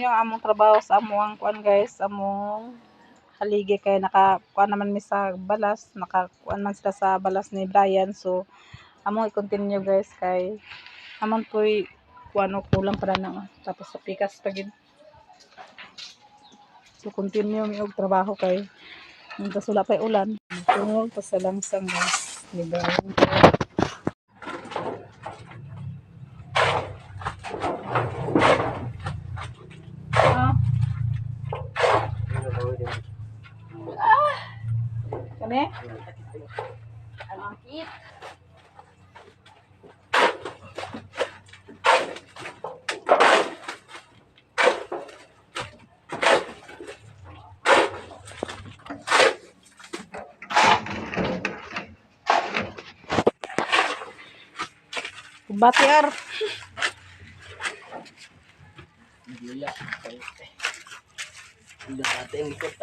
Yung among trabaho sa among kuan guys, among haligi kay nakakuan naman mi sa balas, nakakuan man sila sa balas ni Brian. So among i-continue guys kay amon po'y kuan o kulang para na tapos sa pikas pa gid. So continue mi og trabaho kay mintas wala pa'y ulan. Tungod pa sa langsang guys. Ni Brian. Kani? Ang kit. Batiar. Gila. Udah kata yang ikut.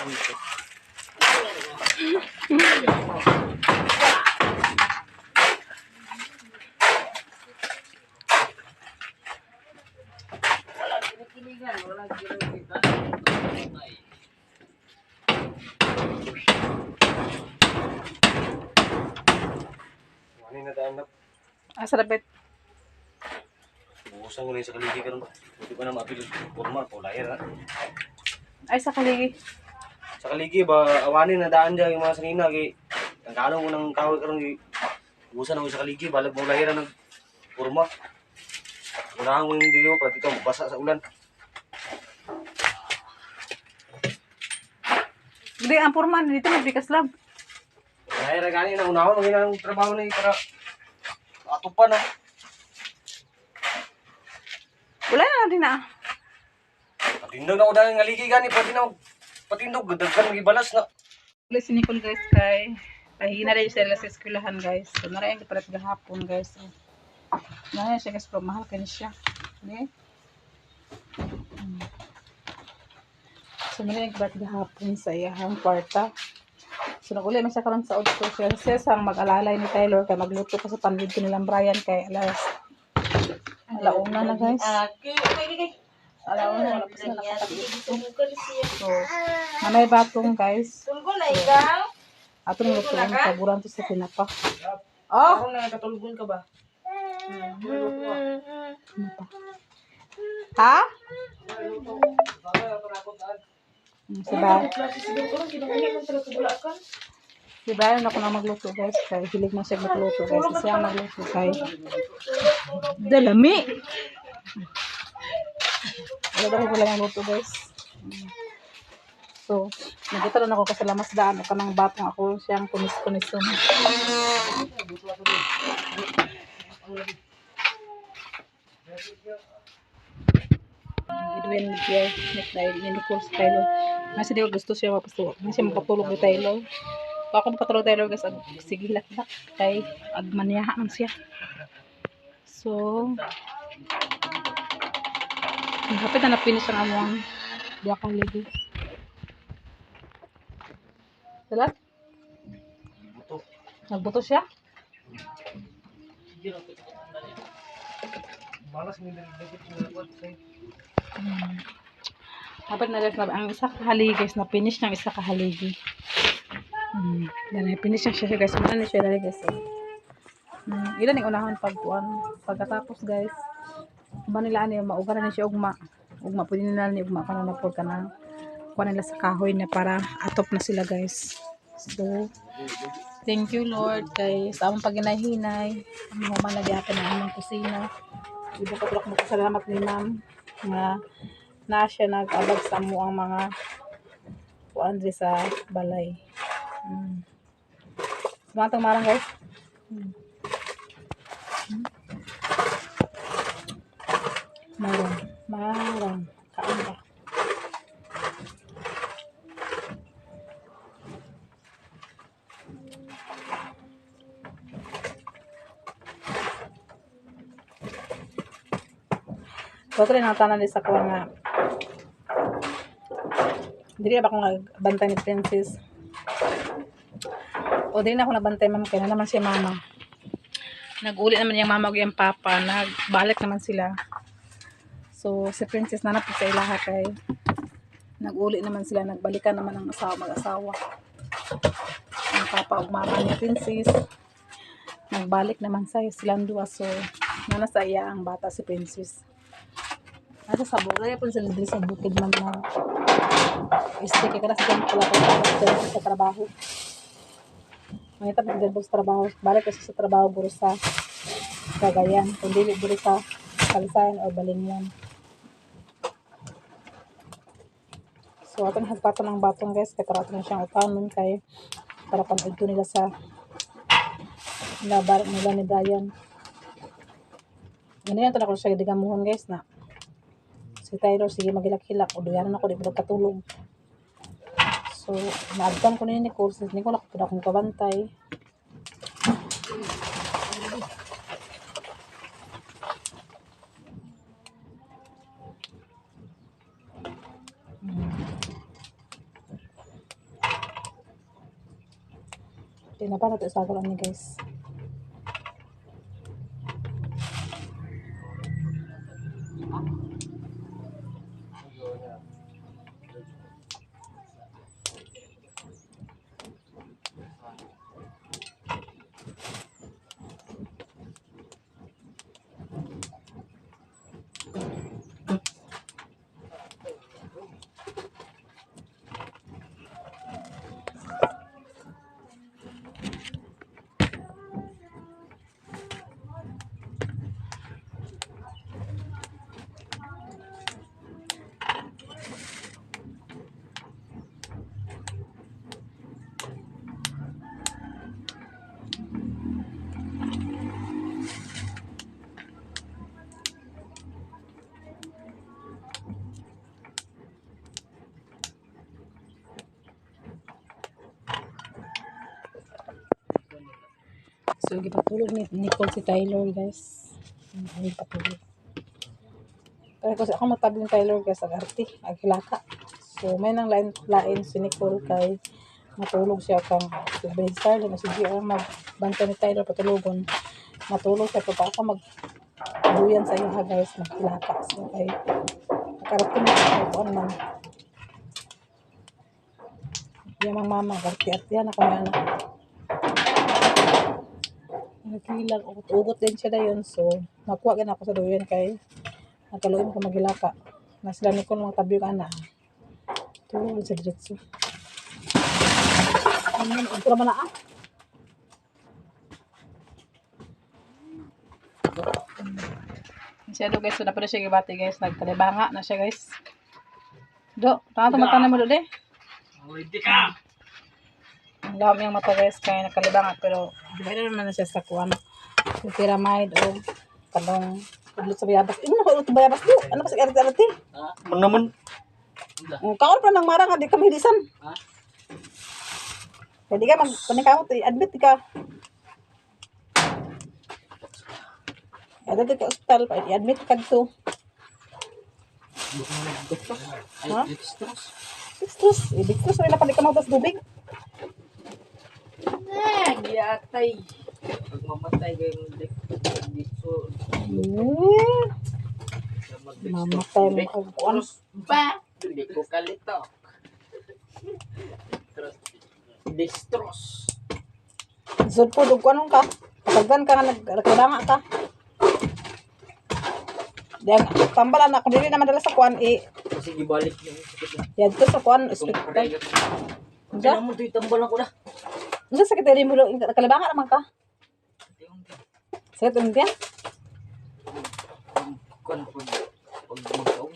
Ikut. Wala kinikilingan, wala kinikilingan. Wani na daan na. Asa dapat? Bukusan ko na yung sa kaligi karon ba? Hindi ko na mapil forma ko lahir ha. Ay sa kaligi. Sa kaligi ba awanin na daan diyan yung mga sanina kay ang kano mo nang kahoy karon gi bukusan ako sa kaligi balag mo lahir ng forma. Unahan mo yung video pati ito basa sa ulan. Hindi ang porma dito magbikas lang. Lahir gani na unahon mo ginang trabaho ni para atupan na. Wala na din na. Patindog na ako dahil nga ligi gani pati na patindog dagkan magibalas na. Wala si Nicole guys kay pahina rin sila sa eskwelahan guys. So narayan ka palit gahapon guys. Narayan siya guys pero mahal ka siya. Okay? So narayan ka palit gahapon sa iyahang kwarta. So nag-uli man siya karon sa auto siya sang mag-alalay ni Taylor kay magluto ko sa panlid ko nilang Brian kay alauna na guys. Alauna na pa sila nakatapos. So nanay batong guys. Tungkol na ikaw? Atong luto ang kaguran to sa tinapa. Oh, Ako na katulgon ka ba? tinapa. Ha? Si Brian ako na magluto guys kay hilig na siya magluto guys kasi ang magluto kay dalami. Wala ko lang ang luto guys. So, nagitaron ako kasi lamas daan ako ng batong ako siyang kunis-kunison. Edwin Miguel, next na Nicole si Taylor. Nasa di ko gusto siya mapatulog. Nasa siya mapatulog ni Taylor. Kung ako mapatulog Taylor guys, sige hilak-hilak. Kay agmanyaha man siya. So, hapit na na-finish ang among diya kong ligi. Salat? Nagbuto siya? Malas ni dagit sa Dapat na guys, ang isa kahaligi guys, na finish ng isa kahaligi. Yan, finish na siya guys. Ano na siya dali guys. Ilan yung unahon pagkatapos guys. Ba nila ano yung maugaran na siya ugma. Ugma, pwede nila ni ugma ka na napod ka na. Kuha nila sa kahoy na para atop na sila guys. So, thank you Lord kay sa among paginahinay. Ang mga managyapan na among kusina. Iba ko tulak mo salamat ni ma'am nga na siya nag-abag sa mo ang mga kuan sa balay. Mga itong marang guys. Marang. Kain ka. Bakit rin ang tanan sa kuha nga hindi ba akong nagbantay ni Princess o din ako nagbantay ma'am kaya na naman si mama nag-uli naman yung mama o yung papa nagbalik naman sila so So, si Princess nanapit sa ilaha kay nag-uli naman sila, nagbalikan naman ang mag-asawa. Ang papa ug mama ni Princess nagbalik naman sa silang duwa. So, nana sa iya ang bata si Princess. Nasa sa bukid po sila dili sa bukid man na. Este kay kada sa pala sa trabaho. Manita pa din sa trabaho. Balik kasi sa trabaho buro sa Cagayan. Kung dili buro sa Kalisayan o Balingyan. So, ato na hagpato ng batong guys. Kaya tarato na siyang upanon kay para pag-ito nila sa labar nila ni Brian. Ganyan ito na ko siya digamuhon guys na. Si Tyler, sige magilak-hilak. O doyanan ako, di ba katulog. So, naagtan ko na ni Nicole. Since Nicole ako akong kabantay. Tinapa na ito sa akin ni guys. So, gipatulog ni Nicole si Tyler, guys. Ay, patulog. Kaya kasi ako matabi ni Tyler, guys, ag-arti, ag-hilaka. So, may nang lain si Nicole kay matulog siya kang si Starlin o si G.R. magbanta ni Tyler patulugon. Matulog siya pa ako magduyan sa iyo, guys, mag-hilaka. So, kay nakarating na ako kung ano. Yan ang mama, arti-artihan ako na anak. Nagkilang, ugot din siya na yun. So, nakuha gan ako sa doon kay nagkaluin ko magilaka. Nasilani ko mga tabi yung anak. Tulog sa diretso. Ito naman na siya do guys. So, napala siya gibati guys. Nagkalibanga na siya guys. Do, tangan tumatanan mo do de. Hindi ka! Ang lawam yung mata guys, kaya nakalibang pero di ba naman na siya sa kuwan yung pyramid o kanong paglut sa bayabas. Ino na ko bayabas do? Ano pa sa arti-arti? Man naman. Kaon pa ng marang, di ka mahidisan. Pwede ka magpanikawot, admit ka. Admit ka hospital, i-admit ka dito. Ha? Dextrose. Dextrose, wala pa di ka magbas dubig. Giyatay. Pag mamatay kayo dito. Mamatay mo kagkuan. Ba? Hindi ko kalito. Distros. Isod po, dugkuanong ka. Pagdan ka nga, nagkadanga ka. Diyan, tambalan ako. Dili naman dala sa kuan, Kasi gibalik yung sakit na. yan to sa kuan, hospital. Diyan mo ito itambal ako na. Ano sakit rin mo, nakalibangan naman ka. Sakit mo yan? Kuan po. Pag magkaong.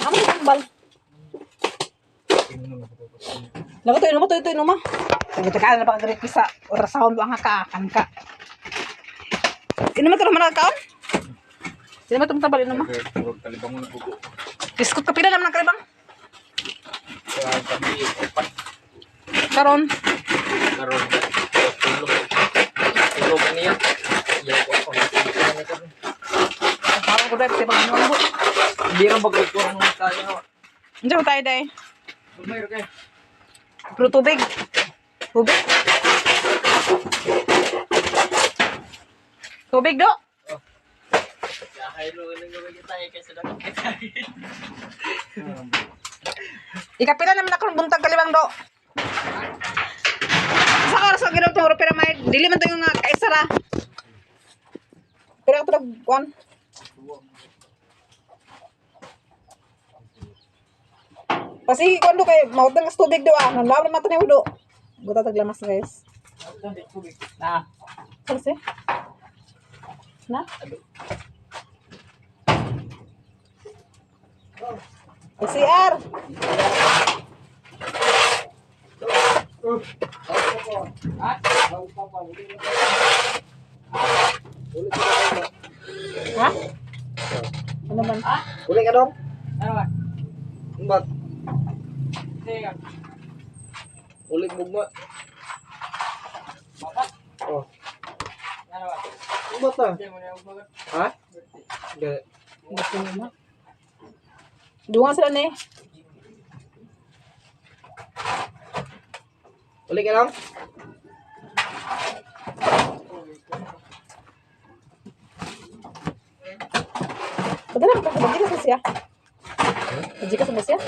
Ano yung tambal? Lago to, inumo, to, inumo. Pagkita ka na pag-request sa ultrasound ang hakakan ka. Inumo to naman nagkaon? Sino mo itong tambal, inumo? Kalibang mo na buko. Biskut ka pila naman ng kalibang? Kaya kami upat. Karon. Karoon na. Tulog niya. Iyaw ko ako. Parang ko dahil sa pag-inuman mo. Hindi rin magkukuha ng tayo. Hindi mo tayo dahil. Mayroon kayo. Pero tubig. Tubig. Tubig do. Kahit mo nang gawin kita kaysa dapat kita. Ikapila naman ako ng buntag kalibang do. Sa oras ang ginuturo pero may dili man to yung kaisara. Pero ako nagkuhan. Kasi kuando kay mautang sa tubig do nanlaw naman to ni udo. Buta taglamas guys. Na. Kasi na? CR. Ha? Ano man? Uli ka dong? Ano ba? Ba't? Sige. Uli bugma. Oh. Ano ba? Ba't ah? Hindi mo na yung bagat. Ha? Hindi. Gusto mo na? Dungan sila ni. Uli ka lang? Padala ka sa ka siya. Kaji ka sa siya.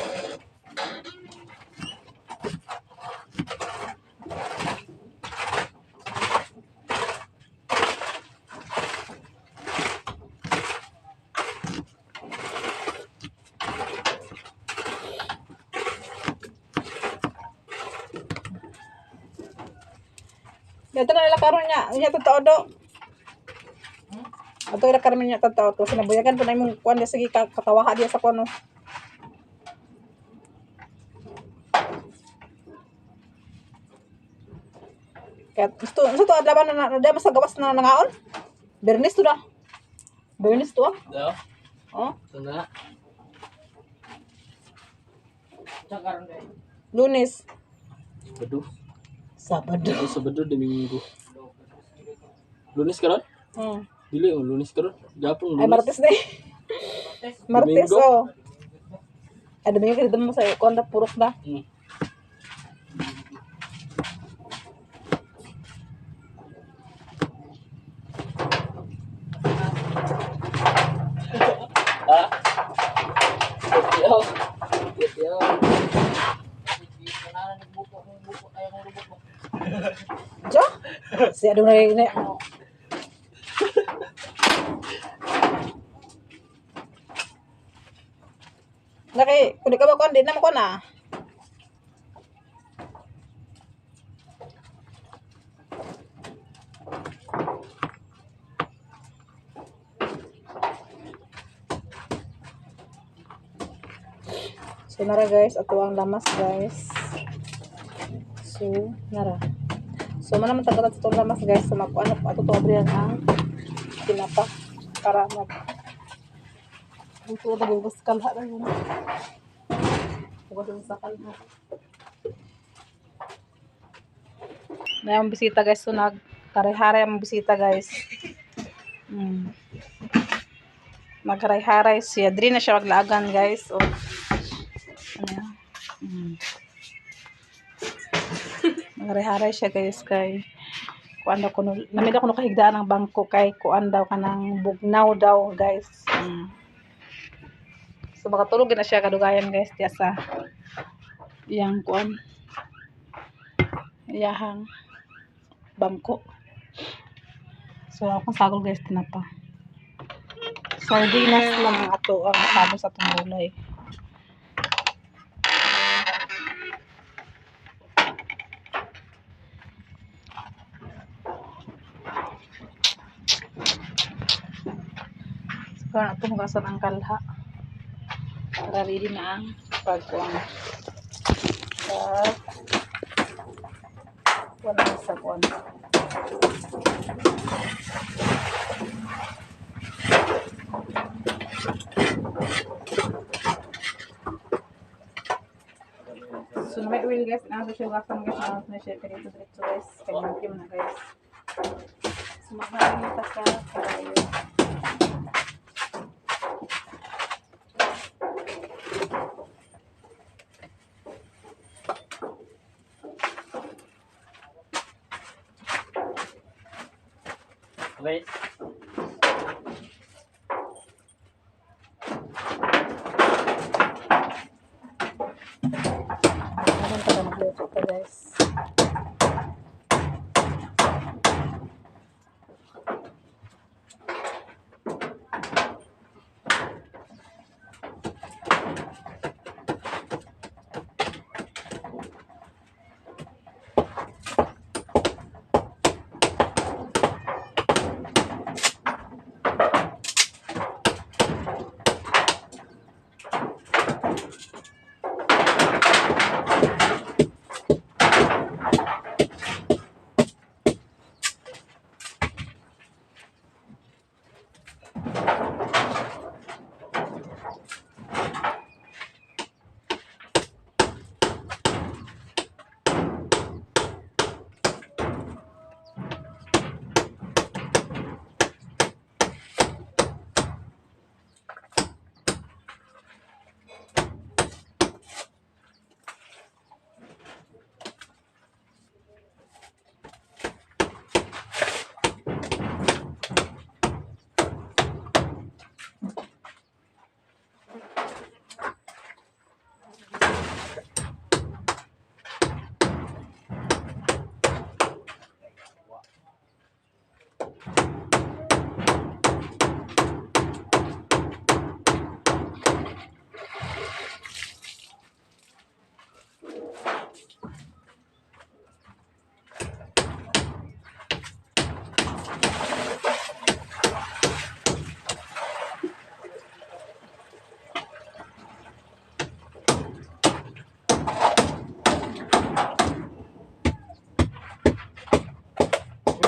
Dito na nila karon niya. Niya totoo do. Ato ila karon niya totoo to. Sinabuyagan pa na imong kuan dia sige katawaha dia sa kuno. Kaya gusto to adlaban na da masagawas na nangaon. Bernis to da. Bernis to. Do. Oh, Tuna. Cakaron dai. Lunes, Sabado. Sabado. Sabado Domingo. Lunes karon? Hmm. Dili mo Lunes karon. Gapon Ay Martes na. Martes Domingo? oh. Ay Domingo kita mo sa kuan da purok da. Ha? Yo. Yo. Jo. Si adong na. Laki, kundi ka ba kuan din na mo kuan na. So nara guys, ato ang lamas guys. So nara. So man naman tagalan sa itong lamas guys. So makuan na ato to abrihan ang tinapa para mag ito na bagay sa kalha na yun. Huwag sa kalha. Na yung bisita guys. So nagkaray-haray ang bisita guys. Magkaray-haray siya. Diri na siya maglaagan guys. So Magharay-haray siya guys kay kuan daw kuno lamid ako no kahigdaan ng bangko kay kuan daw kanang bugnaw daw guys. So makatulog na siya kadugayan guys diya sa iyang kuan iyahang bangko. So akong sagol guys tinapa. Sardinas lang ato ang sabon sa tumulay. Kaya ito hugasan ang kalha para ready na ang pagkuang wala sa kuwan. So na may oil guys, na siya hugasan guys, na siya diretso guys, kaya mag-kim na guys. So maghahalita sa karayo. Wait. guys.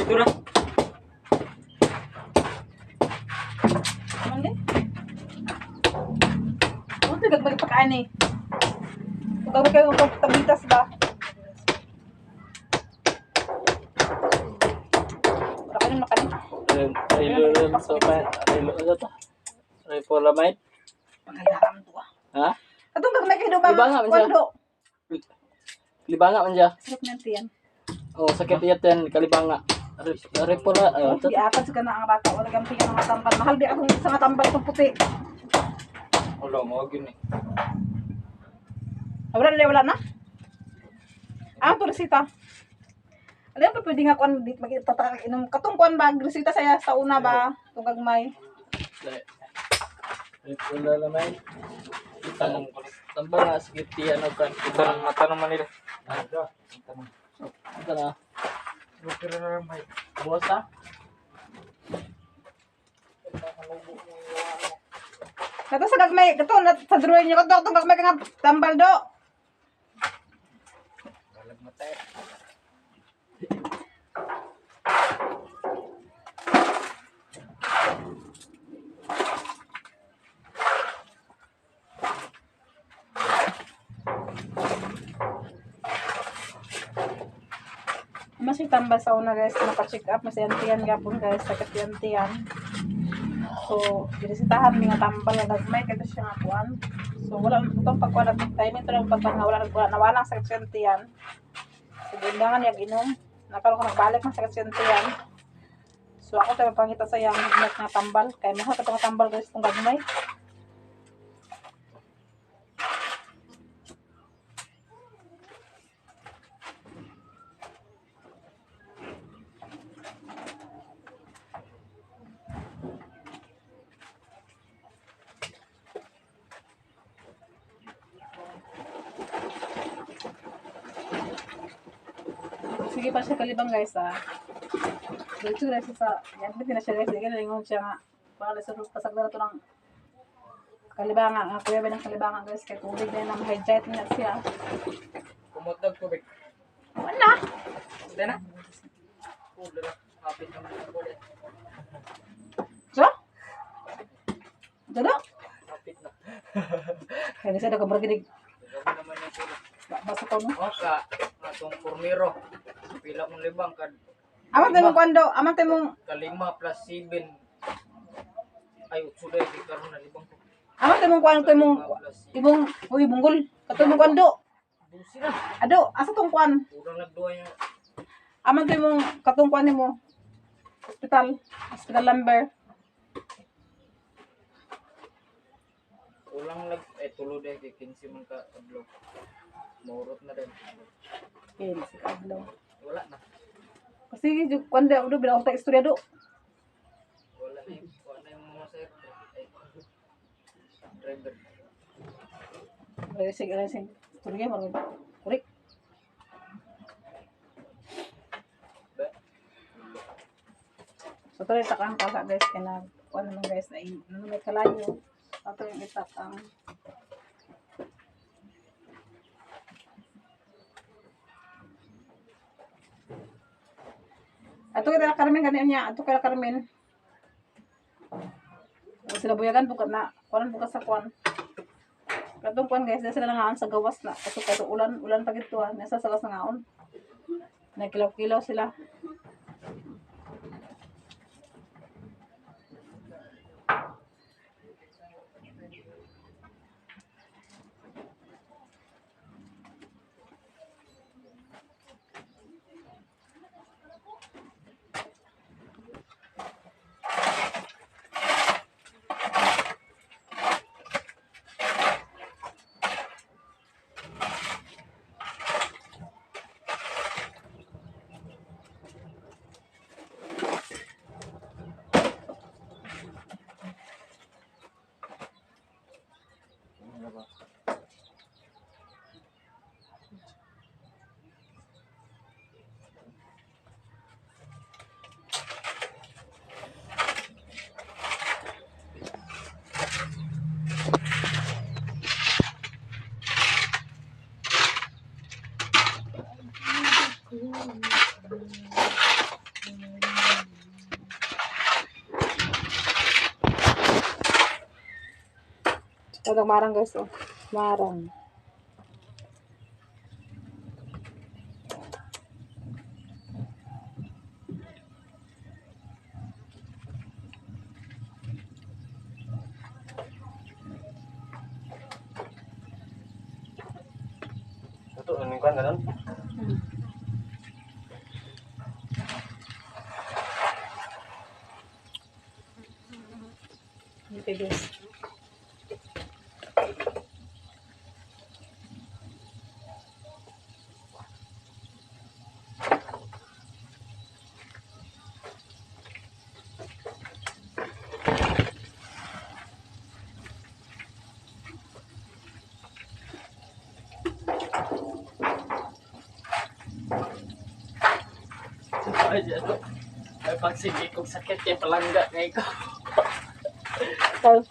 Ito na. Ano ni? Ano ito gagawin pagkaan eh? Gagawin kayo ng tabitas ba? Wala ka nang makanin. Relo sa pan. Relo ano to? Repolamide. Pangalaram to ah. Ha? Atong gagawin kayo ba? Iba nga man siya. Kwando. Libanga man siya. Sarap na yan. Oh, sakit yan kalibanga. Repola Oh, di apat sa kana ang bata. Wala gampi ang mga tambal. Mahal di akong sa mga tambal itong puti. Wala mo gini. Wala na? Ah, ito resita. Alam pa pwede nga kuan dit magtatak inom katong kuan ba resita saya sa una ba tong gagmay. Repolamide. Tanong ko. Tambal nga sakit yan o kan. Iba ng mata naman nila. Ito na. Buwas na? Kato sa gagmay, kato sa drawing niyo kato tong gagmay nga tambal do. Masih tambal sa una guys, napa-check up masih antian gapon guys, sakit yung antian. So, binisitahan mi nga tambal nga gagmay kay siya nga kuan. So, wala itong pagkuan at time ito lang pagkuan nga wala nawala ang sakit sa antian. So, gindangan yung inom. Nakaroon ko nagbalik ng sakit sa antian. So, ako tayo pangita sa yang nga tambal. Kaya mahal ka itong tambal guys itong gagmay. Sige pa siya kalibang guys ah. Dito guys sa yan pati na siya guys. Sige lingon siya nga. Para sa pasagdara to ng kalibangan. Nga kuya ba ng kalibangan guys. Kaya tubig na yun ang hydrate niya siya. Kumutag tubig. Wala. Hindi na. Ulo na. Kapit naman ang ulit. So? Dada? Kapit na. Kaya kasi daw kamaraginig. Gawin naman yung ulo. Basta ko no? O ka. Atong pormiro. Pila mong libang kad. Aman tayo mong kwando. Aman tayo mong. Kalima plus 7. Ay, suday. Di karoon na libang ko. Aman tayo mong kwando. Tayo mong. Ibong. Uy, bunggol. Katoy mong kwando. Busi na. Ado. Asa tong kwan? Urang nagduwa yung Aman tayo mong. Katong kwan mo. Hospital. Hospital number. ulang tulod kay 15 man ka kadlok. Maurot na din. Okay, si Kadlaw. Wala na. Kasi kuan da do bila ta istorya do. Wala na yung mga sir. Driver. Racing istorya mo. Korek. So tuloy takang kasa guys kana kuan naman guys na may kalayo. Ato yung itakang ato kita Carmen ganyan niya, ato kay Carmen. Sila buyagan bukat na, kuan bukas sa kuan. Katong kuan guys, sila nangaon sa gawas na. Kasi ulan pag ito, nasa sa gawas nangaon. Nagkilaw-kilaw sila. Kadang marang guys, oh. Marang. Ito, ano yung kan, ganun? Okay guys. Ay, pag sige kong sakit yung palangga na ikaw. So,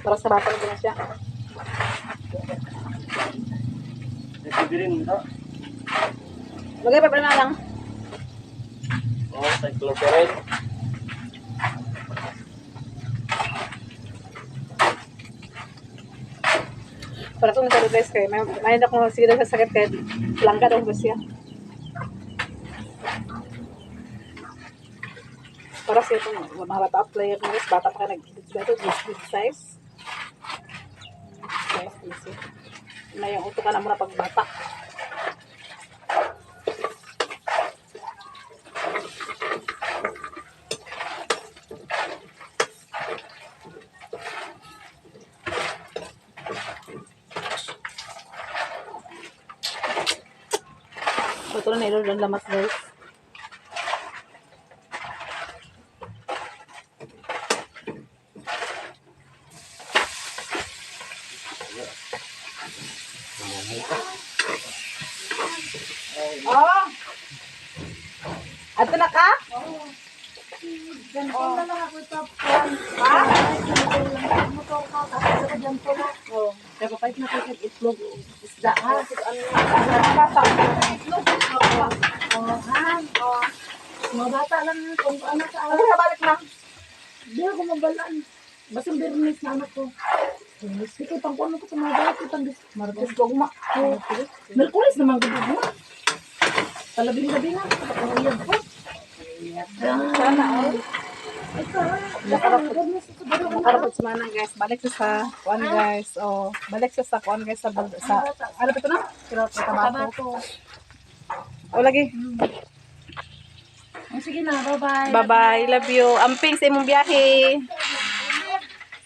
para sa bata na siya. Pwede rin ito. Lagay pa na lang. Oh, cycloperin. Para kung nasa guys kayo, may na kung sige sa sakit kayo, langga daw ba siya. Para siya itong mga bata player guys, bata pa ka big size. Size easy. Na yung uto ka na muna pag bata. Ito na nilo lang lamas guys. Oh! Ato na ka? Ganito na lang ako ito. Ha? Oh, kaya papayit na kayo itlog isda ha. Bata. Mga bata lang kung ano sa Ano na balik na? Hindi ako mabalaan. Basang birnis na anak ko. Sige, pang kuno ko sa mga bata. Martes ko guma. Merkulis naman ko guma. Palabing-labing na. Kapag ko. Sana all. Ito, Nakarapot si Manang guys. Balik siya sa kuan guys. Oh, balik siya sa kuan guys sa ano ba ito na? Sa tabato. O lagi. Sige na, bye-bye. Bye-bye. Love you. Amping sa imong biyahe.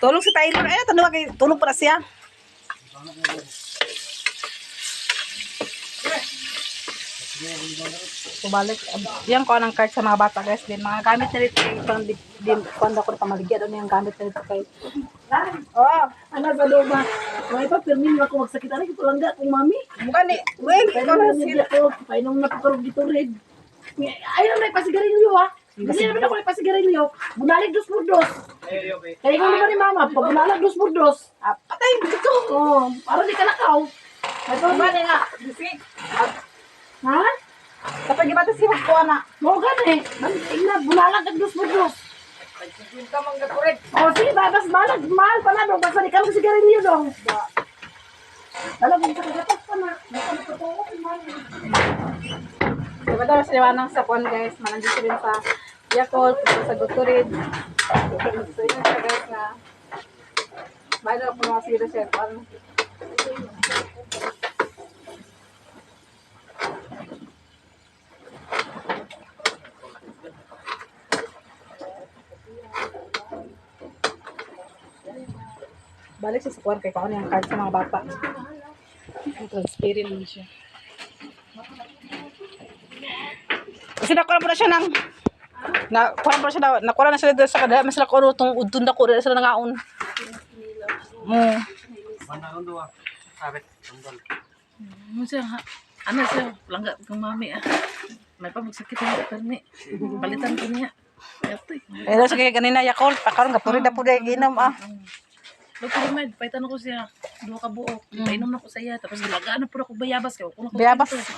Tulog si Tyler. Ay, tulog pa na siya. So, balik. Yan ko ng card sa mga bata, guys. Din, mga gamit na rito. Kung ako na pamaligyan, ano yung gamit na rito kay... Oh, Ano sa loob ba? May pa, pirmin ako magsakit. Ano ito lang kung mami? mukha ni... Weng, Kaya ikaw na naman sila. ako, painom na pakarog dito red. Ayaw na ipasigarilyo ha. Hindi naman ako ipasigarilyo. Bunalig dos por dos. Kaya ikaw naman ni mama, pag bunalag dos por dos. Patay, dito. Oo, para di ka nakaw. May pa Diba nga? Bisi. ha? Kapag iba ito si Hukwa na. Oo gani. Tingnan, bunalag ang dos por dos. Ka mang gapurit. O sige, babas malag. Mahal pa na dong. Basta di ka magsigarilyo dong. Alam mo, sa kagatas pa na. Nakapatuwa si mami. Diba daw sa liwanang sa kwan, guys. Manandito rin sa Yakult, sa Guturid. So, yun siya, guys, na bahay daw kung mga sila siya. Balik siya sa kwan kay kung ano yung card sa mga bata. Transparent din siya. Kasi nakuha mo na siya ng nakuha mo na siya nakuha na sila sa kada mas ko tong udtun dako dili sila nangaon. Manang do ah. Sabit. Tandol. Ano siya, ano siya, langga kang mami ah. May pa magsakit yung karni. Palitan ko niya. Ito eh. Eh sige ganina Yakult pakaron gapuri da puday ginom ah. Dr. Med, paitan ako siya. Duha ka buok. Painom na ko sa iya. Tapos gilagaan na po ako bayabas. Kaya ako na ko.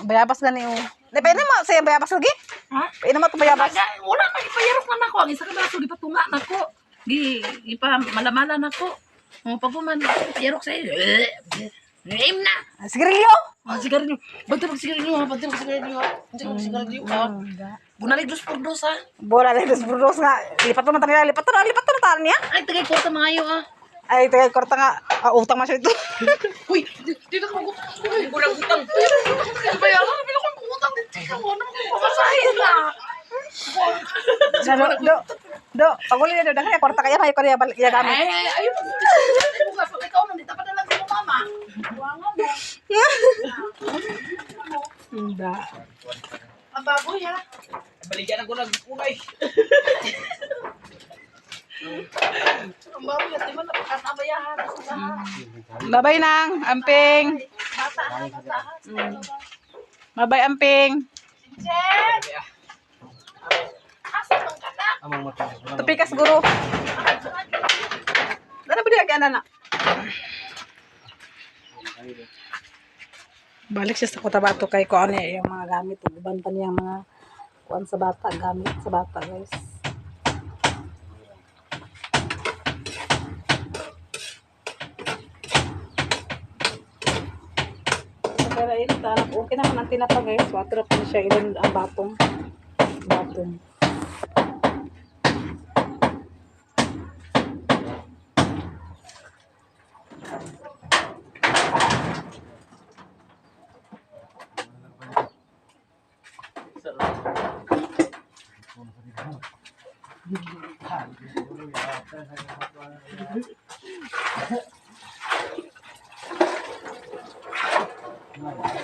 Bayabas gani o. Di pa mo sa bayabas lagi? Ha? Painom mo bayabas. Wala na, ipayarok na ako. Ang isa ka braso, gipatunga na ko. Ipa malamalan ako. Pagpuman, ipayarok sa iyo. Ngaim na. Sigarilyo. Sigarilyo. Bante magsigarilyo ha. Bante magsigarilyo ha. Bante magsigarilyo ha. Bunalig dos por dos ha. Bola le dos burros nga. Lipat mo tanila lipat na tan niya. Ay, tagay kwarta mga iyo ha. Ay tagay korta nga utang man siya ito. Uy, dito ka mag-utang. Uy, kulang utang. Bayaran na bila kong utang. Dito ka mo na magpapasahin na. Do, paguli na do dahil korta kaya may kaya balik ya gamit. Ay, ayun. Ikaw na, dito pa na lang sa mama. Buwangan mo. Hindi. Ang baboy ha. Baligyan ako ng kulay. Ang baboy at naman napakatabayahan. Babay nang, amping. Babay amping. Amang mata. Tupi ka siguro. Dala ba di na? Balik siya sa Cotabato kay ko ano yung mga gamit. Iban pa niyang mga kuan sa bata, gamit sa bata guys. Pero ito, okay naman ang tinapa guys. Water pa na siya. Ilan ang batong. Batong.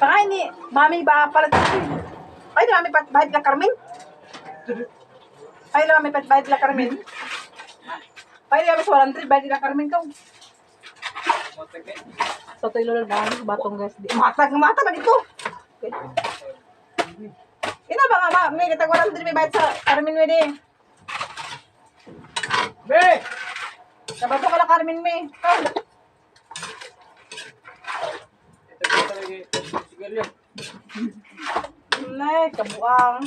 Pakain ni Mami ba pala ay di Mami bahid la Carmen? Ay di Mami bahid la Carmen? Ay di Mami sa 100 bahid la Carmen ko. So to ilo lang batong guys. Matag na dito. Ina ba nga may kita 100 may bahid sa Carmen we di. Be. Sabato ka la Carmen me. Nay, kabuang.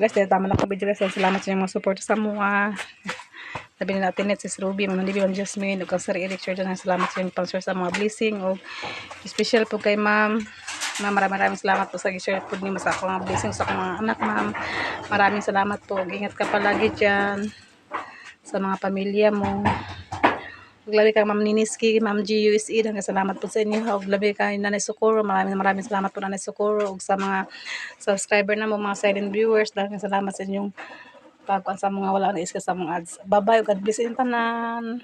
Guys, tama na ko video guys. Salamat sa inyong mga support sa mga Labi na natin net, sis Ruby, Ma'am Libby, Ma'am Jasmine, ug kang Sir Eric, sure na salamat sa inyong pang-share sa mga blessing, o special po kay Ma'am. Ma'am, maraming salamat po sa share po niyo sa akong mga blessing sa akong mga anak, Ma'am. Maraming salamat po. Ingat ka palagi dyan sa mga pamilya mo. Labi kang Ma'am Niniski, Ma'am GUSE, hanggang salamat po sa inyo. Ug labi kay Nanay Socorro, maraming salamat po Nanay Socorro, ug sa mga subscriber na mo, mga silent viewers, hanggang salamat sa inyong pagkuan sa mga wala na iska sa mga ads. Bye-bye, God bless in tanan.